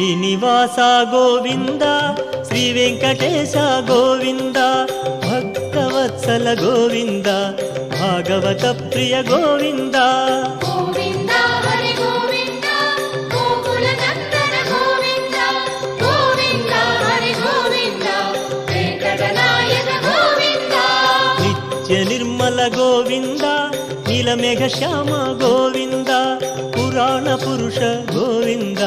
శ్రీనివాస గోవింద శ్రీ వెంకటేశ గోవింద భక్తవత్సల గోవింద భాగవత ప్రియ గోవింద గోవింద హరి గోవింద గోకుల నందన గోవింద గోవింద హరి గోవింద వెంకటనాయక గోవింద నిత్య నిర్మల గోవింద నీలమేఘ శ్యామ గోవింద పురాణ పురుష గోవింద